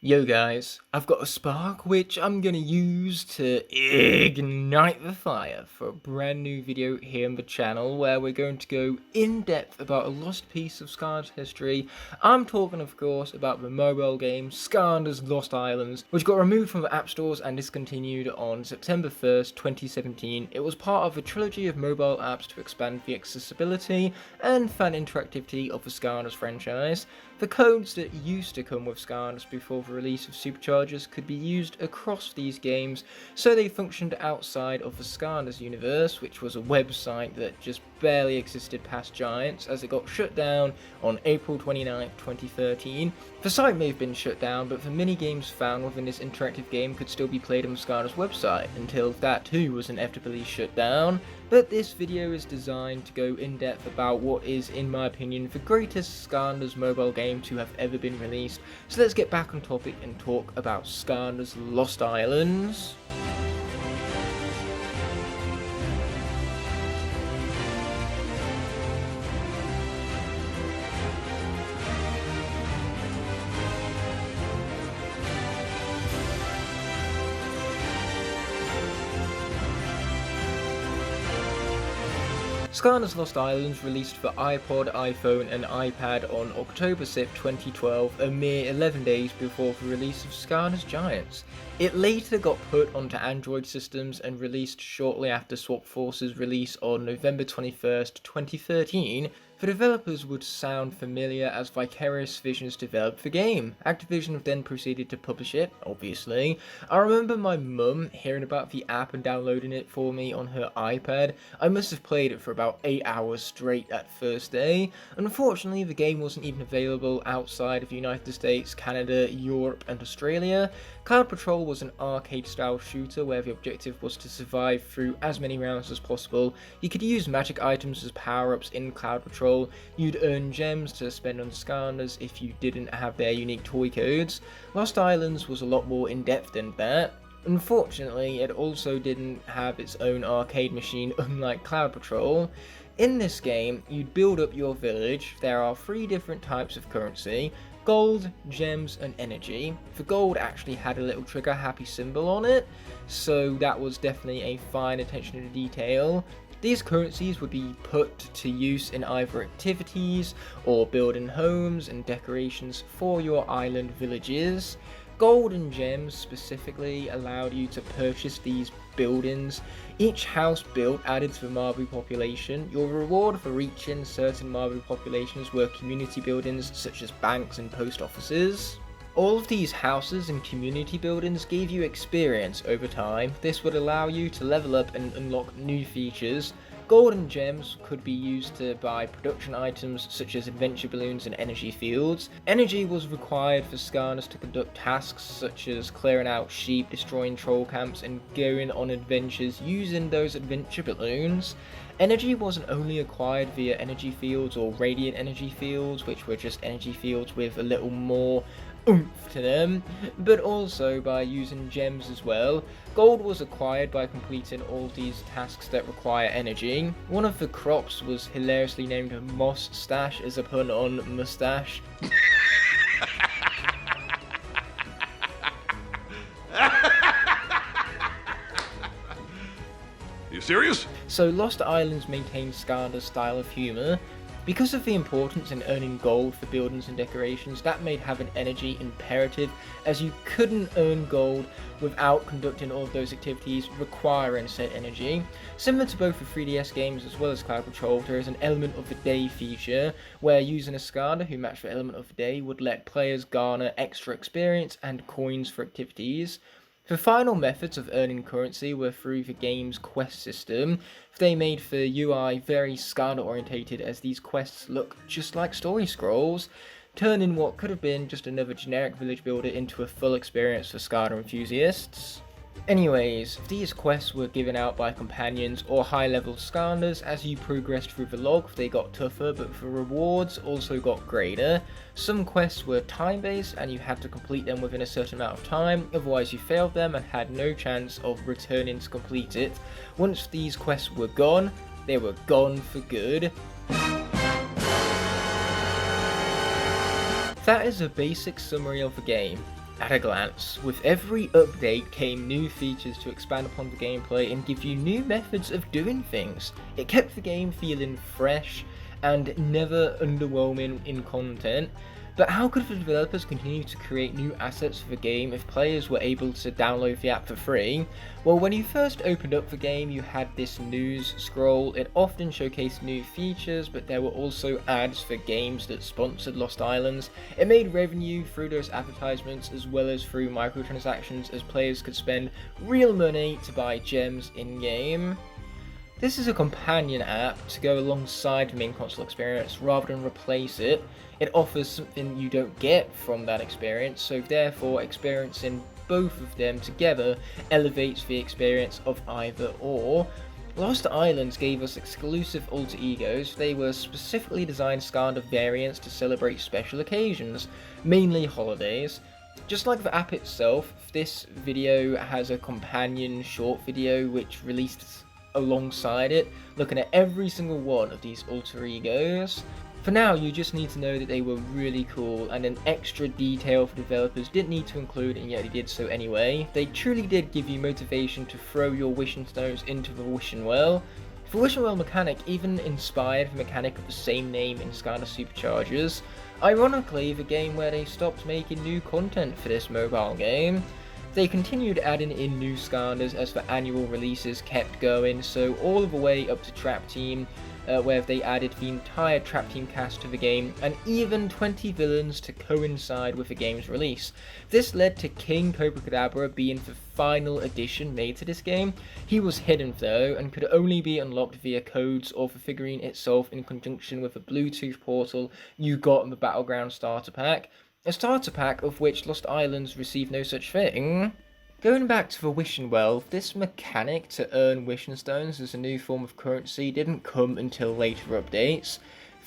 Yo guys, I've got a spark which I'm gonna use to ignite the fire for a brand new video here on the channel where we're going to go in depth about a lost piece of Skylanders history. I'm talking of course about the mobile game Skylanders Lost Islands, which got removed from the app stores and discontinued on September 1st, 2017. It was part of a trilogy of mobile apps to expand the accessibility and fan interactivity of the Skylanders franchise. The codes that used to come with Skylanders before the release of Superchargers could be used across these games, so they functioned outside of the Skylanders universe, which was a website that just barely existed past Giants, as it got shut down on April 29th, 2013. The site may have been shut down, but the mini-games found within this interactive game could still be played on the Skylanders website, until that too was inevitably shut down. But this video is designed to go in depth about what is, in my opinion, the greatest Skylanders mobile game to have ever been released. So let's get back on topic and talk about Skylanders Lost Islands. Skylanders Lost Islands released for iPod, iPhone and iPad on October 6, 2012, a mere 11 days before the release of Skylanders Giants. It later got put onto Android systems and released shortly after Swap Force's release on November 21st, 2013. The developers would sound familiar as Vicarious Visions developed the game. Activision then proceeded to publish it, obviously. I remember my mum hearing about the app and downloading it for me on her iPad. I must have played it for about 8 hours straight that first day. Unfortunately, the game wasn't even available outside of the United States, Canada, Europe and Australia. Cloud Patrol was an arcade-style shooter where the objective was to survive through as many rounds as possible. You could use magic items as power-ups in Cloud Patrol. You'd earn gems to spend on Skylanders if you didn't have their unique toy codes. Lost Islands was a lot more in-depth than that. Unfortunately, it also didn't have its own arcade machine, unlike Cloud Patrol. In this game, you'd build up your village. There are 3 different types of currency: gold, gems and energy. The gold actually had a little trigger happy symbol on it, so that was definitely a fine attention to detail. These currencies would be put to use in either activities or building homes and decorations for your island villages. Gold and gems specifically allowed you to purchase these buildings. Each house built added to the Marbu population. Your reward for reaching certain Marbu populations were community buildings such as banks and post offices. All of these houses and community buildings gave you experience over time. This would allow you to level up and unlock new features. Gold and gems could be used to buy production items such as adventure balloons and energy fields. Energy was required for Skylanders to conduct tasks such as clearing out sheep, destroying troll camps and going on adventures using those adventure balloons. Energy wasn't only acquired via energy fields or radiant energy fields, which were just energy fields with a little more oomph to them, but also by using gems as well. Gold was acquired by completing all these tasks that require energy. One of the crops was hilariously named Moss Stash as a pun on mustache. You serious? So Lost Islands maintains Skylanders' style of humour. Because of the importance in earning gold for buildings and decorations, that made having energy imperative, as you couldn't earn gold without conducting all of those activities requiring said energy. Similar to both the 3DS games as well as Cloud Patrol, there is an element of the day feature, where using a Skylander who matched the element of the day would let players garner extra experience and coins for activities. The final methods of earning currency were through the game's quest system. They made the UI very Skylander orientated, as these quests look just like story scrolls, turning what could have been just another generic village builder into a full experience for Skylander enthusiasts. Anyways, these quests were given out by companions or high-level Skylanders. As you progressed through the log, they got tougher, but the rewards also got greater. Some quests were time-based and you had to complete them within a certain amount of time, otherwise you failed them and had no chance of returning to complete it. Once these quests were gone, they were gone for good. That is a basic summary of the game. at a glance. With every update came new features to expand upon the gameplay and give you new methods of doing things. It kept the game feeling fresh and never underwhelming in content. But how could the developers continue to create new assets for the game if players were able to download the app for free? Well, when you first opened up the game, you had this news scroll. It often showcased new features, but there were also ads for games that sponsored Lost Islands. It made revenue through those advertisements as well as through microtransactions, as players could spend real money to buy gems in-game. This is a companion app to go alongside the main console experience rather than replace it. It offers something you don't get from that experience, so therefore experiencing both of them together elevates the experience of either or. Lost Islands gave us exclusive alter egos. They were specifically designed Skylander variants to celebrate special occasions, mainly holidays. Just like the app itself, this video has a companion short video which released alongside it, looking at every single one of these alter egos. For now, you just need to know that they were really cool, and an extra detail for developers didn't need to include, and yet they did so anyway. They truly did give you motivation to throw your wishing stones into the wishing well. The wishing well mechanic even inspired the mechanic of the same name in Skylanders Superchargers. Ironically, the game where they stopped making new content for this mobile game. They continued adding in new Skylanders as the annual releases kept going, so all the way up to Trap Team, where they added the entire Trap Team cast to the game, and even 20 villains to coincide with the game's release. This led to King Cobra being the final addition made to this game. He was hidden though, and could only be unlocked via codes or the figurine itself in conjunction with a Bluetooth portal you got in the Battleground Starter Pack. A starter pack of which Lost Islands received no such thing. Going back to the wishing well, this mechanic to earn wishing stones as a new form of currency didn't come until later updates.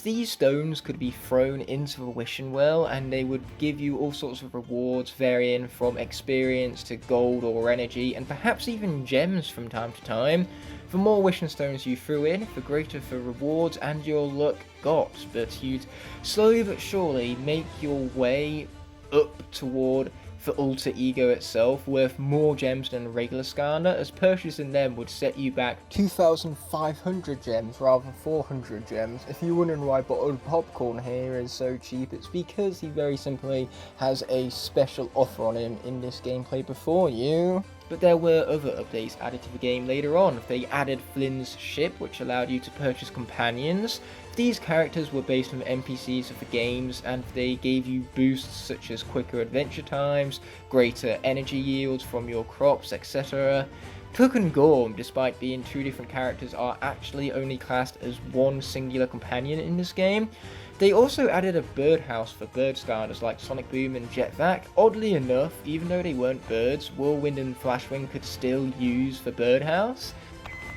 These stones could be thrown into the wishing well and they would give you all sorts of rewards varying from experience to gold or energy, and perhaps even gems from time to time. The more wishing stones you threw in, the greater the rewards and your luck got, but you'd slowly but surely make your way up toward the alter ego itself, worth more gems than a regular Skylander, as purchasing them would set you back 2,500 gems rather than 400 gems. If you're wondering why bottled popcorn here is so cheap, it's because he very simply has a special offer on him in this gameplay before you. But there were other updates added to the game later on. They added Flynn's ship, which allowed you to purchase companions. These characters were based on the NPCs of the games, and they gave you boosts such as quicker adventure times, greater energy yields from your crops, etc. Cook and Gorm, despite being two different characters, are actually only classed as one singular companion in this game. They also added a birdhouse for bird Skylanders like Sonic Boom and Jetvac. Oddly enough, even though they weren't birds, Whirlwind and Flashwing could still use the birdhouse.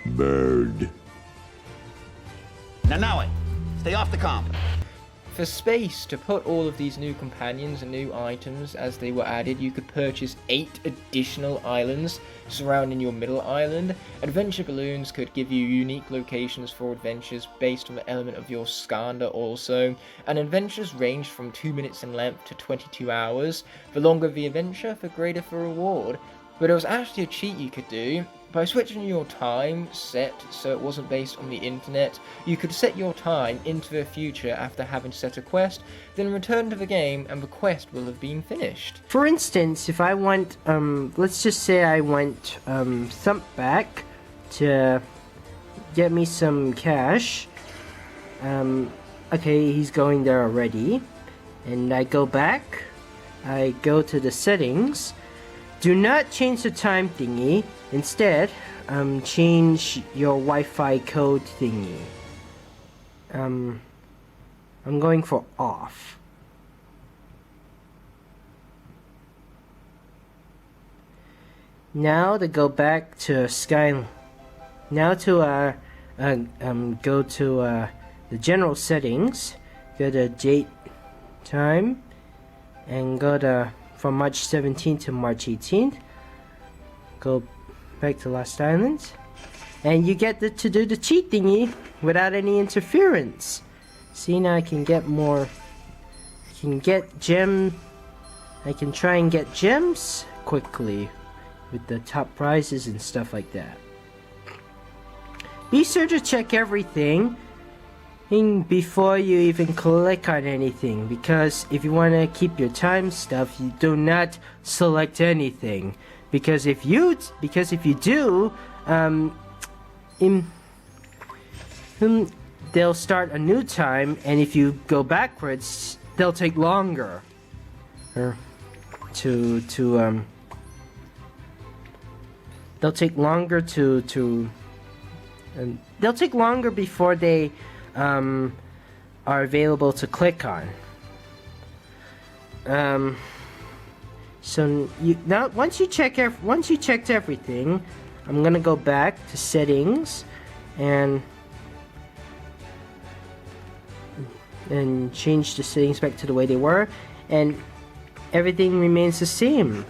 Bird. Now, stay off the comp. For space, to put all of these new companions and new items as they were added, you could purchase 8 additional islands surrounding your middle island. Adventure balloons could give you unique locations for adventures based on the element of your Skylander also, and adventures ranged from 2 minutes in length to 22 hours. The longer the adventure, the greater the reward. But there was actually a cheat you could do. By switching your time set so it wasn't based on the internet, you could set your time into the future after having set a quest, then return to the game and the quest will have been finished. For instance, if I want, let's just say I want Thumpback to get me some cash. Okay, he's going there already. And I go back, I go to the settings. Do not change the time thingy. Instead, change your Wi-Fi code thingy. I'm going for off. Now to go back to Sky. Now to go to the general settings. Go to date, time, and go to from March 17th to March 18th. Go back to Lost Islands, and you get to do the cheat thingy without any interference. See, now I can get more, I can get gem I can try and get gems quickly with the top prizes and stuff like that. Be sure to check everything before you even click on anything, because if you want to keep your time stuff, you do not select anything, because if you do, they'll start a new time, and if you go backwards, they'll take longer they'll take longer they'll take longer before they are available to click on. So now once you checked everything, I'm gonna go back to settings and change the settings back to the way they were, and everything remains the same.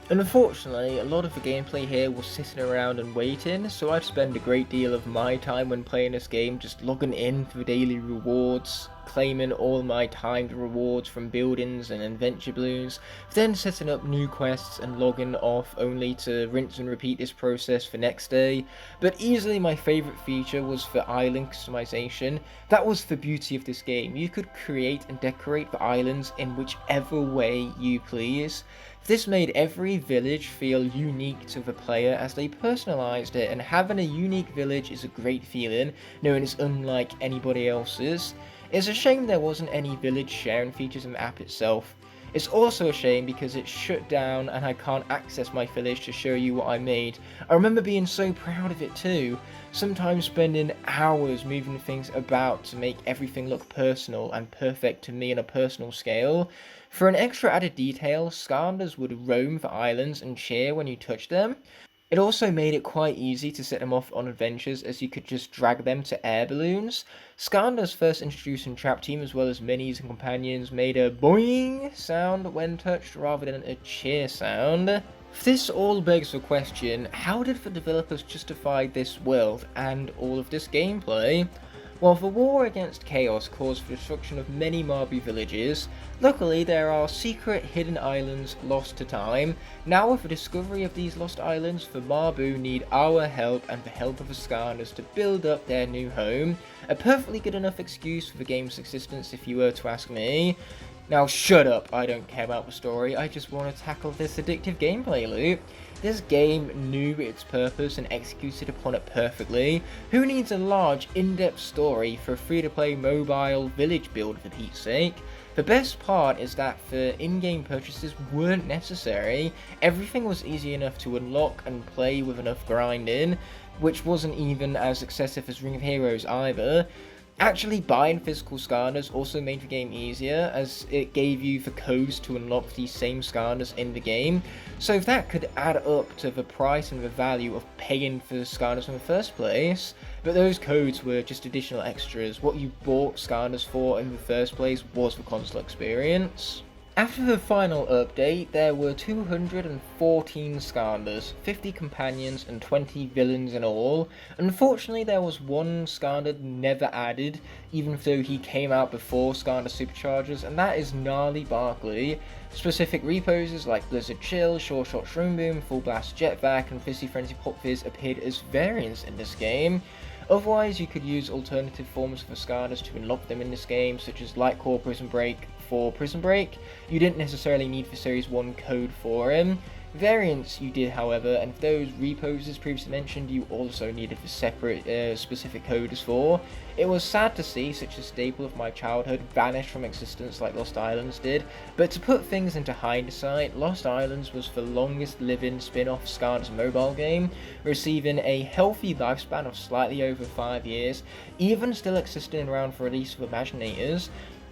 Unfortunately, a lot of the gameplay here was sitting around and waiting, so I'd spend a great deal of my time when playing this game just logging in for daily rewards, claiming all my timed rewards from buildings and adventure balloons, then setting up new quests and logging off only to rinse and repeat this process for next day. But easily my favourite feature was for island customization. That was the beauty of this game. You could create and decorate the islands in whichever way you please. This made every village feel unique to the player as they personalised it, and having a unique village is a great feeling, knowing it's unlike anybody else's. It's a shame there wasn't any village sharing features in the app itself. It's also a shame because it's shut down and I can't access my village to show you what I made. I remember being so proud of it too, sometimes spending hours moving things about to make everything look personal and perfect to me on a personal scale. For an extra added detail, Skylanders would roam the islands and cheer when you touched them. It also made it quite easy to set them off on adventures, as you could just drag them to air balloons. Skylanders first introducing Trap Team as well as minis and companions made a boing sound when touched rather than a cheer sound. This all begs the question, how did the developers justify this world and all of this gameplay? While the war against Chaos caused the destruction of many Marbu villages, luckily there are secret hidden islands lost to time. Now with the discovery of these lost islands, the Marbu need our help and the help of the Skylanders to build up their new home. A perfectly good enough excuse for the game's existence if you were to ask me. Now shut up, I don't care about the story, I just want to tackle this addictive gameplay loop. This game knew its purpose and executed upon it perfectly. Who needs a large, in-depth story for a free-to-play mobile village build for Pete's sake? The best part is that the in-game purchases weren't necessary. Everything was easy enough to unlock and play with enough grinding, which wasn't even as excessive as Ring of Heroes either. Actually, buying physical Skylanders also made the game easier, as it gave you the codes to unlock these same Skylanders in the game, so that could add up to the price and the value of paying for the Skylanders in the first place. But those codes were just additional extras. What you bought Skylanders for in the first place was the console experience. After the final update, there were 214 Skylanders, 50 companions and 20 villains in all. Unfortunately, there was one Skylander never added, even though he came out before Skylander Superchargers, and that is Gnarly Barkley. Specific reposes like Blizzard Chill, Short Shot Shroom Boom, Full Blast Jetpack and Fizzy Frenzy Pop Fizz appeared as variants in this game. Otherwise, you could use alternative forms for Skylanders to unlock them in this game, such as Light Core Prison Break for Prison Break. You didn't necessarily need the Series 1 code for him. Variants you did, however, and those reposes previously mentioned you also needed the separate specific codes for. It was sad to see such a staple of my childhood vanish from existence like Lost Islands did, but to put things into hindsight, Lost Islands was the longest living spin-off Skylanders mobile game, receiving a healthy lifespan of slightly over 5 years, even still existing around for release for Imaginators.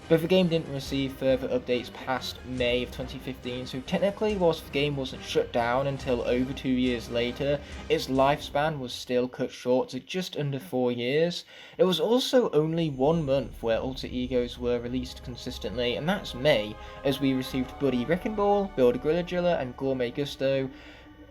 But the game didn't receive further updates past May of 2015, so technically whilst the game wasn't shut down until over 2 years later, its lifespan was still cut short to just under 4 years. It was also only 1 month where alter egos were released consistently, and that's May, as we received Buddy Wrecking Ball, Builder Grillagilla and Gourmet Gusto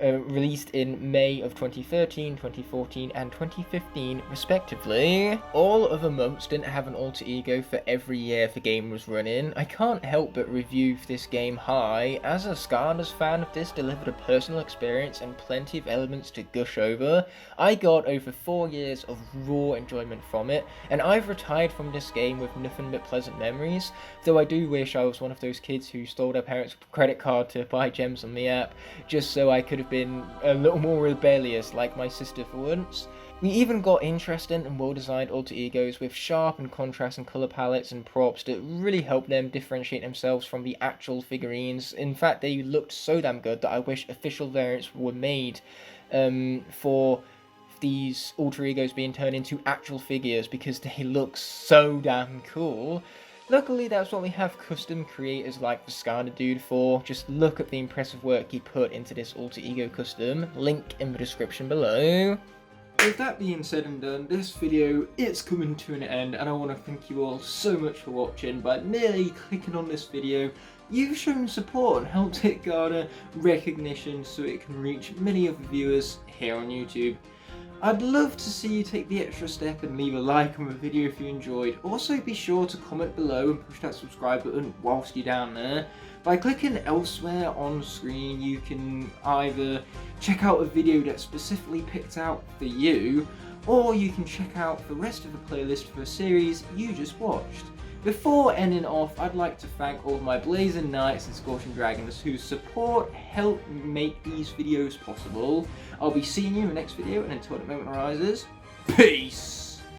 released in May of 2013, 2014 and 2015 respectively. All other months didn't have an alter ego for every year the game was running. I can't help but review this game high, as a Skylanders fan of this delivered a personal experience and plenty of elements to gush over. I got over 4 years of raw enjoyment from it, and I've retired from this game with nothing but pleasant memories, though I do wish I was one of those kids who stole their parents' credit card to buy gems on the app, just so I could have been a little more rebellious like my sister for once. We even got interesting and well-designed alter egos with sharp and contrast and colour palettes and props that really helped them differentiate themselves from the actual figurines. In fact, they looked so damn good that I wish official variants were made for these alter egos being turned into actual figures, because they look so damn cool. Luckily, that's what we have custom creators like the Skylander dude for. Just look at the impressive work he put into this alter ego custom, link in the description below. With that being said and done, this video is coming to an end, and I want to thank you all so much for watching. By merely clicking on this video, you've shown support and helped it garner recognition so it can reach many other viewers here on YouTube. I'd love to see you take the extra step and leave a like on the video if you enjoyed. Also, be sure to comment below and push that subscribe button whilst you're down there. By clicking elsewhere on screen, you can either check out a video that's specifically picked out for you, or you can check out the rest of the playlist for a series you just watched. Before ending off, I'd like to thank all of my Blazing Knights and Scorching Dragons whose support helped make these videos possible. I'll be seeing you in the next video, and until that moment arises, peace!